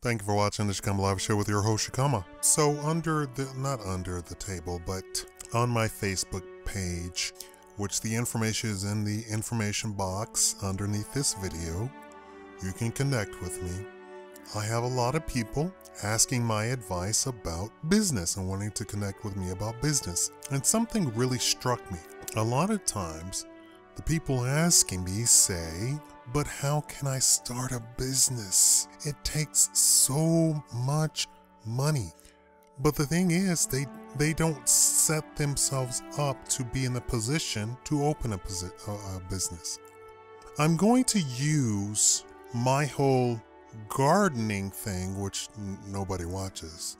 Thank you for watching the Shikama Live Show with your host Shikama. So not under the table, but on my Facebook page, which the information is in the information box underneath this video, you can connect with me. I have a lot of people asking my advice about business and wanting to connect with me about business. And something really struck me. A lot of times, the people asking me say, but how can I start a business? It takes so much money. But the thing is, they don't set themselves up to be in a position to open a business. I'm going to use my whole gardening thing, which nobody watches.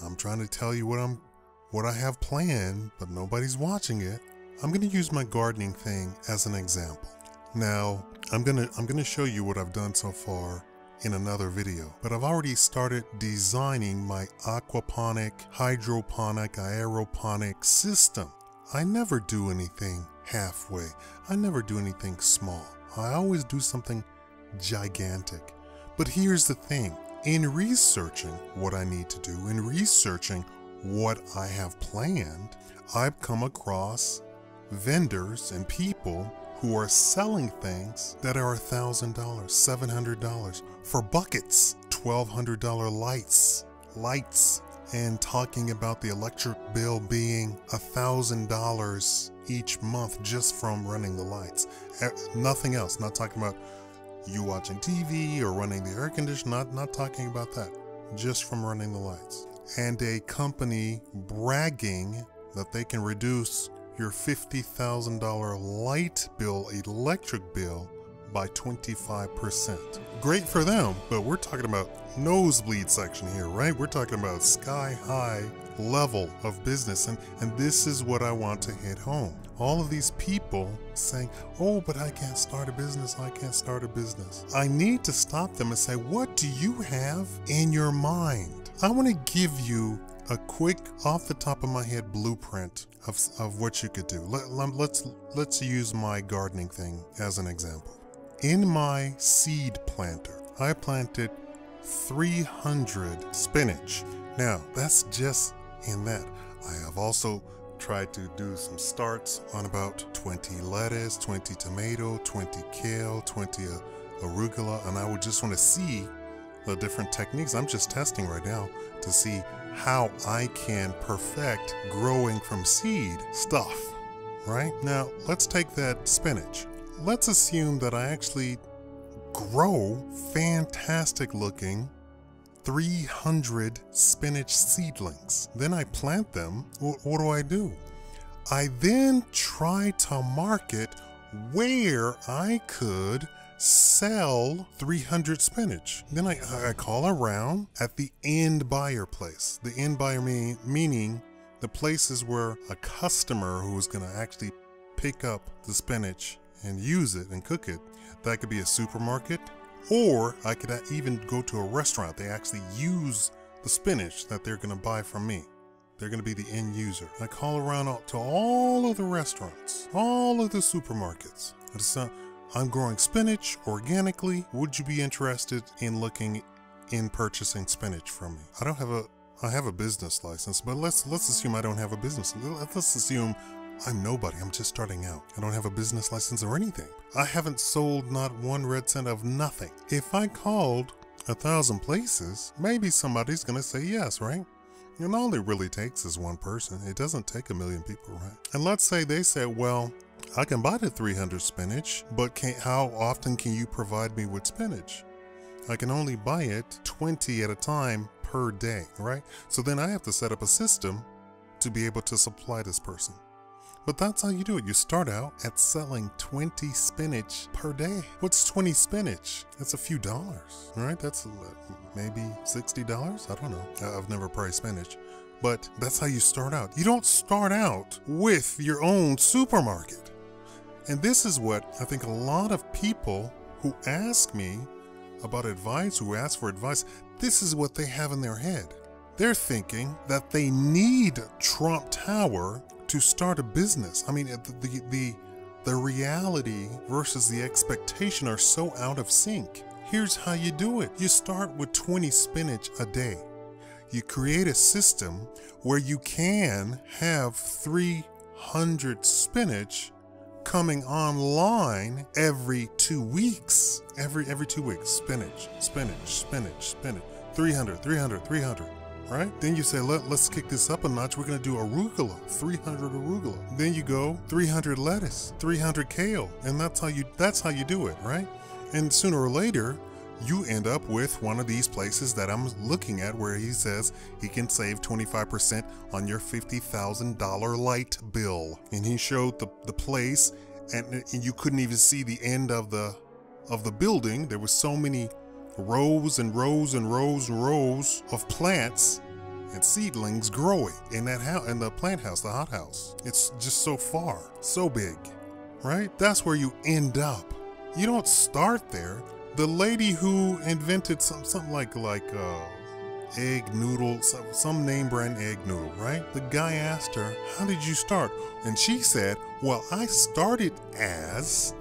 I'm trying to tell you what I have planned, but nobody's watching it. I'm going to use my gardening thing as an example. Now, I'm gonna show you what I've done so far in another video, but I've already started designing my aquaponic, hydroponic, aeroponic system. I never do anything halfway. I never do anything small. I always do something gigantic. But here's the thing, in researching what I need to do, in researching what I have planned, I've come across vendors and people who are selling things that are $1,000, $700 for buckets, $1,200 lights, and talking about the electric bill being $1,000 each month just from running the lights. Nothing else. Not talking about you watching TV or running the air conditioner. Not talking about that. Just from running the lights. And a company bragging that they can reduce your $50,000 light bill, electric bill, by 25%. Great for them, but we're talking about nosebleed section here, right? We're talking about sky high level of business, and this is what I want to hit home. All of these people saying, oh, but I can't start a business, I can't start a business. I need to stop them and say, what do you have in your mind? I want to give you a quick, off the top of my head blueprint of what you could do. Let's use my gardening thing as an example. In my seed planter, I planted 300 spinach. Now, that's just in that. I have also tried to do some starts on about 20 lettuce, 20 tomato, 20 kale, 20 arugula, and I would just want to see the different techniques. I'm just testing right now to see how I can perfect growing from seed stuff, right? Now, let's take that spinach. Let's assume that I actually grow fantastic looking 300 spinach seedlings. Then I plant them. What do? I then try to market where I could sell 300 spinach. Then I call around at the end buyer place. The end buyer meaning the places where a customer who is going to actually pick up the spinach and use it and cook it. That could be a supermarket, or I could even go to a restaurant. They actually use the spinach that they're going to buy from me. They're going to be the end user. I call around to all of the restaurants, all of the supermarkets. I'm growing spinach organically. Would you be interested in looking in purchasing spinach from me? I have a business license, but let's assume I don't have a business. Let's assume I'm nobody. I'm just starting out. I don't have a business license or anything. I haven't sold not one red cent of nothing. If I called 1,000 places, maybe somebody's gonna say yes, right? And all it really takes is one person. It doesn't take a million people, right? And let's say they say, well, I can buy the 300 spinach, but how often can you provide me with spinach? I can only buy it 20 at a time per day, right? So then I have to set up a system to be able to supply this person. But that's how you do it. You start out at selling 20 spinach per day. What's 20 spinach? That's a few dollars, right? That's maybe $60. I don't know. I've never priced spinach. But that's how you start out. You don't start out with your own supermarket. And this is what I think a lot of people who ask me about advice, who ask for advice, this is what they have in their head. They're thinking that they need Trump Tower to start a business. I mean, the reality versus the expectation are so out of sync. Here's how you do it. You start with 20 spinach a day. You create a system where you can have 300 spinach coming online every 2 weeks. Every 2 weeks, spinach, 300, right? Then you say, let's kick this up a notch. We're gonna do arugula, 300 arugula. Then you go 300 lettuce, 300 kale, and that's how you do it, right? And sooner or later, you end up with one of these places that I'm looking at where he says he can save 25% on your $50,000 light bill. And he showed the place, and you couldn't even see the end of the building. There was so many rows and rows and rows and rows of plants and seedlings growing in that house, in the plant house, the hothouse. It's just so far, so big, right? That's where you end up. You don't start there. The lady who invented something like egg noodle, some name brand egg noodle, right? The guy asked her, how did you start? And she said, well, I started as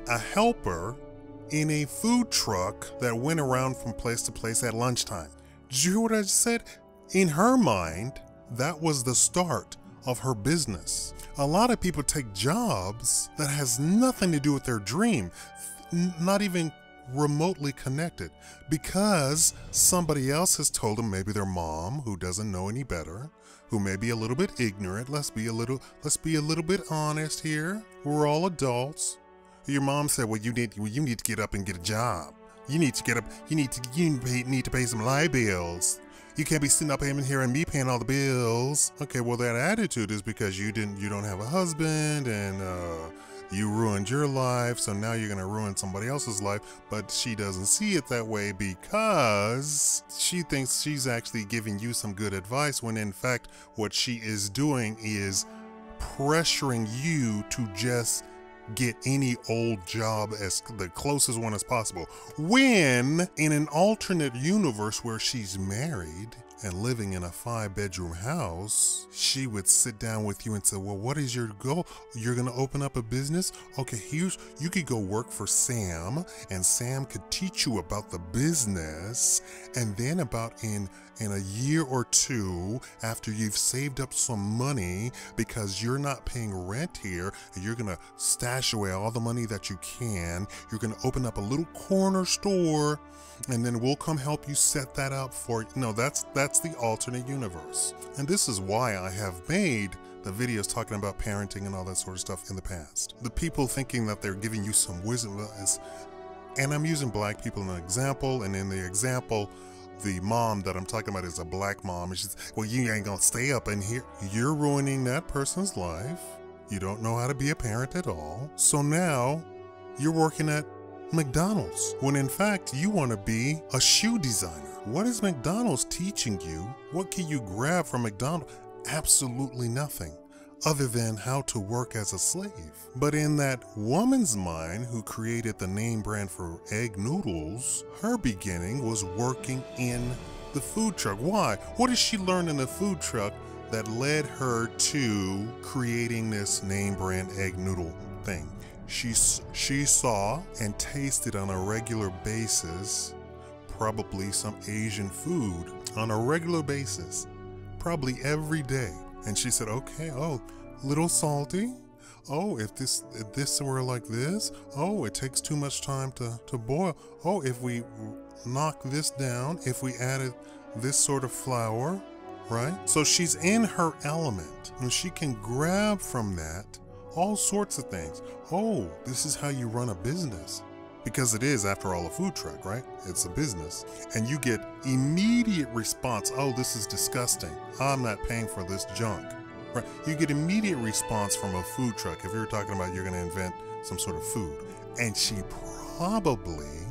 a helper in a food truck that went around from place to place at lunchtime. Did you hear what I just said? In her mind, that was the start of her business. A lot of people take jobs that has nothing to do with their dream, not even remotely connected, because somebody else has told them, maybe their mom, who doesn't know any better, who may be a little bit ignorant. Let's be a little bit honest here. We're all adults. Your mom said, well, you need to get up and get a job. You need to get up. You need to pay some light bills. You can't be sitting up here and me paying all the bills. Okay, well, that attitude is because you don't have a husband, and you ruined your life, so now you're gonna ruin somebody else's life. But she doesn't see it that way because she thinks she's actually giving you some good advice, when in fact what she is doing is pressuring you to just get any old job as the closest one as possible. When in an alternate universe where she's married and living in a 5-bedroom house, she would sit down with you and say, well, what is your goal? You're going to open up a business? Okay, you could go work for Sam, and Sam could teach you about the business. And then about in a year or two, after you've saved up some money because you're not paying rent here, you're going to stash away all the money that you can. You're going to open up a little corner store, and then we'll come help you set that up for you. No, that's the alternate universe. And this is why I have made the videos talking about parenting and all that sort of stuff in the past. The people thinking that they're giving you some wisdom and I'm using black people in an example, and in the example, the mom that I'm talking about is a black mom, and she's, well, you ain't gonna stay up in here. You're ruining that person's life. You don't know how to be a parent at all. So now you're working at McDonald's, when in fact you want to be a shoe designer. What is McDonald's teaching you? What can you grab from McDonald's? Absolutely nothing, other than how to work as a slave. But in that woman's mind who created the name brand for egg noodles, her beginning was working in the food truck. Why? What did she learn in the food truck that led her to creating this name brand egg noodle thing? She saw and tasted on a regular basis, probably some Asian food on a regular basis, probably every day. And she said, okay, oh, little salty. Oh, if this were like this, oh, it takes too much time to boil. Oh, if we knock this down, if we added this sort of flour, right? So she's in her element, and she can grab from that all sorts of things. Oh, this is how you run a business. Because it is, after all, a food truck, right? It's a business. And you get immediate response. Oh, this is disgusting. I'm not paying for this junk. Right? You get immediate response from a food truck if you're talking about you're going to invent some sort of food. And she probably,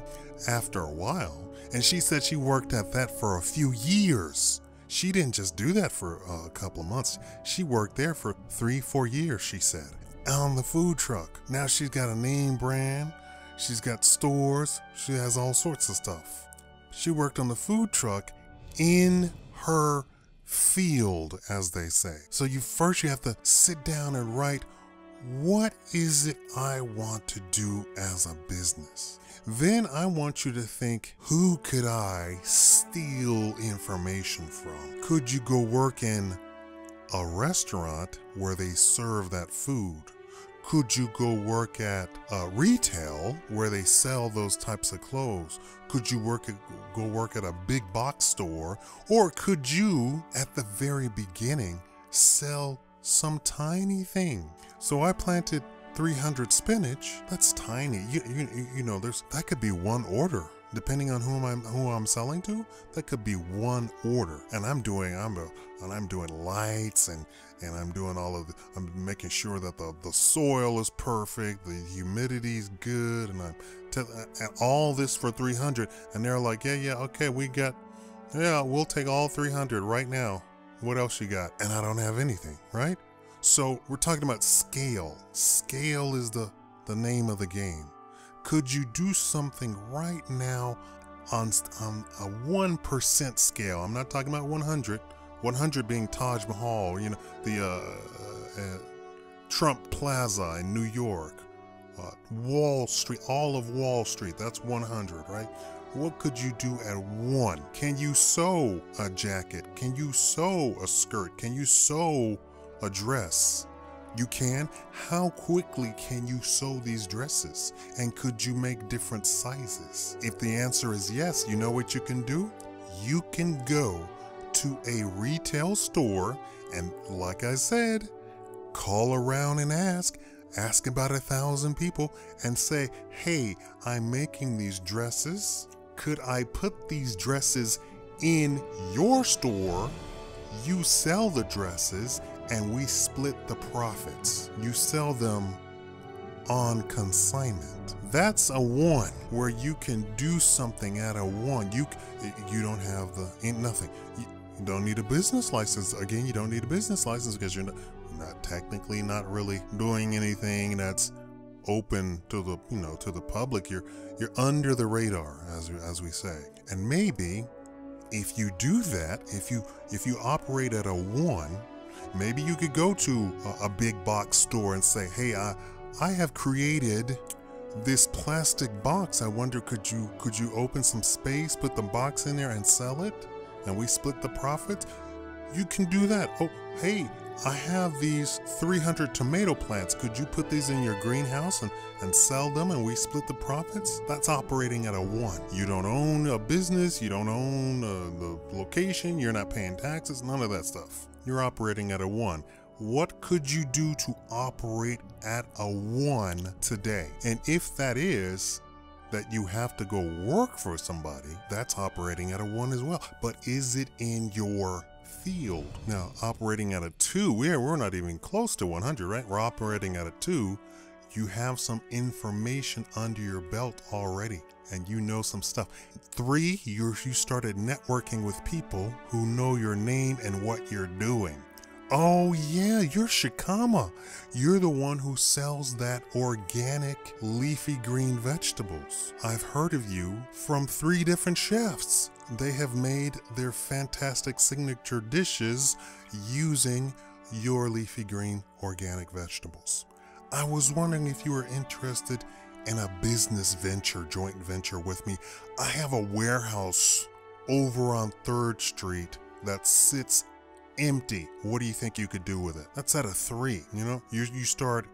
after a while, and she said she worked at that for a few years. She didn't just do that for a couple of months. She worked there for 3-4 years, she said, on the food truck. Now she's got a name brand. She's got stores. She has all sorts of stuff. She worked on the food truck in her field, as they say. So you have to sit down and write, what is it I want to do as a business? Then I want you to think, who could I steal information from? Could you go work in a restaurant where they serve that food? Could you go work at retail where they sell those types of clothes? Could you go work at a big box store? Or could you, at the very beginning, sell some tiny thing? So I planted 300 spinach. That's tiny. You know, that could be one order. Depending on who I'm selling to, that could be one order. And I'm doing lights and I'm doing I'm making sure that the soil is perfect, the humidity's good, and and all this for 300. And they're like, yeah, okay, we'll take all 300 right now. What else you got? And I don't have anything, right? So we're talking about scale. Scale is the name of the game. Could you do something right now on a 1% scale? I'm not talking about 100. 100 being Taj Mahal, you know, the Trump Plaza in New York, Wall Street, all of Wall Street, that's 100, right? What could you do at 1? Can you sew a jacket? Can you sew a skirt? Can you sew a dress? You can. How quickly can you sew these dresses? And could you make different sizes? If the answer is yes, you know what you can do? You can go to a retail store and, like I said, call around and ask about 1,000 people and say, hey, I'm making these dresses. Could I put these dresses in your store? You sell the dresses and we split the profits. You sell them on consignment. That's a 1 where you can do something at a 1. You don't have nothing. You don't need a business license. Again, you don't need a business license because you're not really doing anything that's open to the public. You're under the radar, as we say. And maybe if you do that, if you operate at a 1, maybe you could go to a big box store and say, hey, I have created this plastic box. I wonder, could you open some space, put the box in there and sell it? And we split the profits? You can do that. Oh, hey, I have these 300 tomato plants. Could you put these in your greenhouse and sell them and we split the profits? That's operating at a 1. You don't own a business. You don't own the location. You're not paying taxes. None of that stuff. You're operating at a 1. What could you do to operate at a 1 today? And if that is that you have to go work for somebody, that's operating at a 1 as well. But is it in your field? Now, operating at a 2, we're not even close to 100, right? We're operating at a 2. You have some information under your belt already, and you know some stuff. 3, you started networking with people who know your name and what you're doing. Oh yeah, you're Shikama. You're the one who sells that organic leafy green vegetables. I've heard of you from 3 different chefs. They have made their fantastic signature dishes using your leafy green organic vegetables. I was wondering if you were interested in a business venture, joint venture with me. I have a warehouse over on 3rd Street that sits empty. What do you think you could do with it? That's at a 3, you know? You start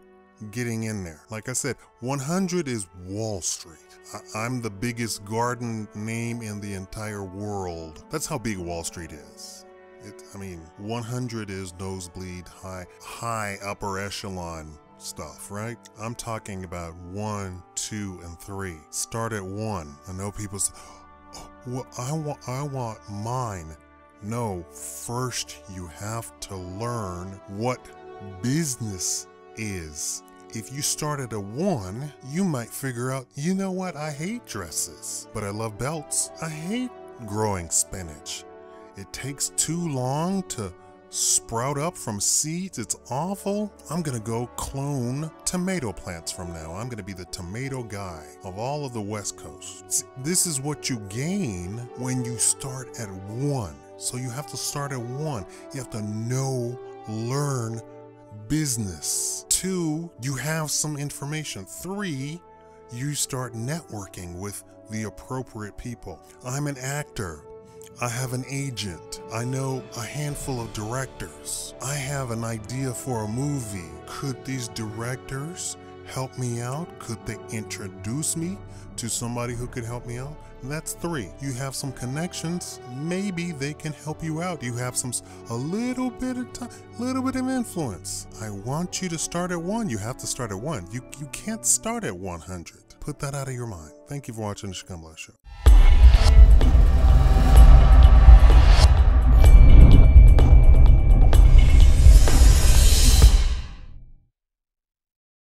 getting in there. Like I said, 100 is Wall Street. I'm the biggest garden name in the entire world. That's how big Wall Street is. 100 is nosebleed, high upper echelon stuff, right? I'm talking about 1, 2, and 3. Start at 1. I know people say, oh, well, I want mine. No, first you have to learn what business is. If you start at a 1, you might figure out, you know what, I hate dresses, but I love belts. I hate growing spinach. It takes too long to sprout up from seeds. It's awful. I'm gonna go clone tomato plants from now. I'm gonna be the tomato guy of all of the West Coast. See, this is what you gain when you start at 1. So you have to start at 1. You have to learn business. 2, you have some information. 3, you start networking with the appropriate people. I'm an actor. I have an agent. I know a handful of directors. I have an idea for a movie. Could these directors help me out? Could they introduce me to somebody who could help me out? That's 3. You have some connections. Maybe they can help you out. You have a little bit of time, little bit of influence. I want you to start at 1. You have to start at 1. You can't start at 100. Put that out of your mind. Thank you for watching the Shikama Show.